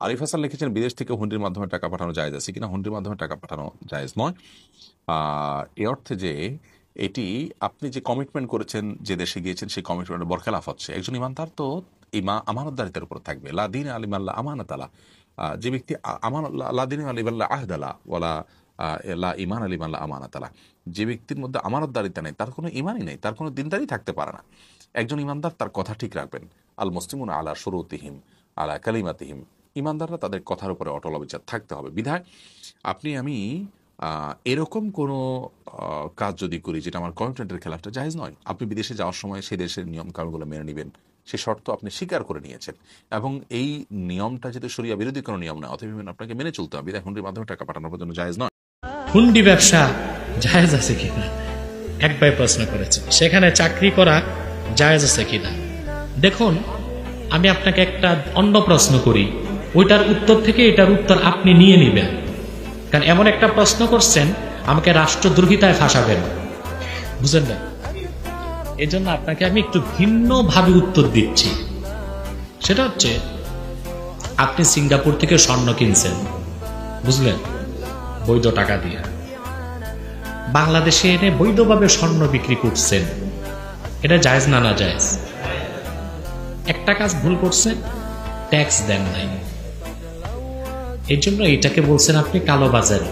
আরিফ হাসান লিখেছেন বিদেশ থেকে হুন্ডির মাধ্যমে টাকা পাঠানো জায়েজ আছে কিনা। হুন্ডির মাধ্যমে টাকা পাঠানো জায়েজ নয়, এ অর্থে যে এটি আপনি যে কমিটমেন্ট করেছেন, যে দেশে গিয়েছেন, সেই কমিটমেন্টের বরখেলাফ হচ্ছে। একজন ইমানদার তো আমানতদারিতার উপর থাকবে। লা দিন আলিম আল্লাহ আমানত আলা, যে ব্যক্তি লা দিন আলিম আল্লাহ আহদালা ওয়ালা লা ইমান আলিম আল্লাহ আমানত আলা, যে ব্যক্তির মধ্যে আমানতদারিতা নেই তার কোনো ইমানই নেই, তার কোনো দিনদারি থাকতে পারে না। একজন ইমানদার তার কথা ঠিক রাখবেন। আল মুসলিমুন আলা শুরুতিহিম আলা কালিমাতিহিম, ইমানদাররা তাদের কথার উপরে অটল অবিচল থাকতে হবে। বিধায় আপনি আমি এরকম কোনো কাজ যদি করি যেটা আমার কমিটমেন্টের খেলাফটা জায়েজ নয়, আপনি বিদেশে যাওয়ার সময় সেই দেশের নিয়ম কানুনগুলো মেনে নেবেন, সে শর্ত আপনি স্বীকার করে নিয়েছেন, এবং এই নিয়মটা যেহেতু শরিয়া বিরোধী কোনো নিয়ম নয়, অতএব আপনাকে মেনে চলতে হবে। বিধায় হুন্ডির মাধ্যমে টাকা পাঠানোর জন্য জায়েজ নয়। হুন্ডি ব্যবসা জায়েজ আছে কিনা এক ভাই প্রশ্ন করেছে, সেখানে চাকরি করা জায়েজ আছে কিনা। দেখুন, আমি আপনাকে একটা অন্য প্রশ্ন করি, ওইটার উত্তর থেকে এটার উত্তর আপনি নিয়ে নেবেন। কারণ এমন একটা প্রশ্ন করছেন, আমাকে রাষ্ট্রদ্রোহিতায় ফাঁসাবেন, বুঝলেন না? এই জন্য আপনাকে আমি একটু ভিন্নভাবে উত্তর দিচ্ছি। সেটা হচ্ছে, আপনি সিঙ্গাপুর থেকে স্বর্ণ কিনছেন, বুঝলেন, বৈধ টাকা দিয়ে বাংলাদেশে এনে বৈধভাবে স্বর্ণ বিক্রি করছেন, এটা জায়েজ না না জায়েজ? একটা কাজ ভুল করছেন, ট্যাক্স দেন নাই, এর জন্য এটাকে বলছেন আপনি কালোবাজারি,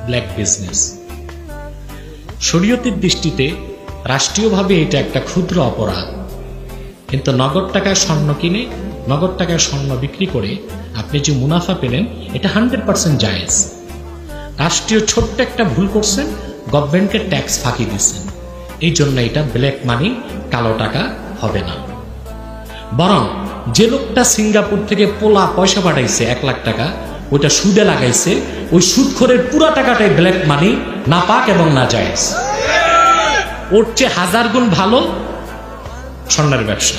ব্ল্যাক বিজনেস। শরীয়তের দৃষ্টিতে রাষ্ট্রীয়ভাবে এটা একটা ক্ষুদ্র অপরাধ, কিন্তু নগদ টাকায় স্বর্ণ কিনে নগদ টাকায় স্বর্ণ বিক্রি করে আপনি যে মুনাফা পেলেন, এটা 100% জায়েজ। রাষ্ট্রীয় ছোট্ট একটা ভুল করছেন, গভর্নমেন্টকে ট্যাক্স ফাঁকি দিচ্ছেন, এই জন্য এটা ব্ল্যাক মানি, কালো টাকা হবে না। বরং যে লোকটা সিঙ্গাপুর থেকে পোলা পয়সা পাঠাইছে 1 লাখ টাকা, ওইটা সুদে লাগাইছে, ওই সুদখোরের পুরা টাকাটাই ব্ল্যাক মানি, নাপাক এবং নাজায়েজ। ওর চেয়ে 1000 গুণ ভালো স্বর্ণের ব্যবসা।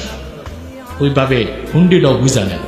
ওইভাবে হুন্ডিটাও বুঝা নেন।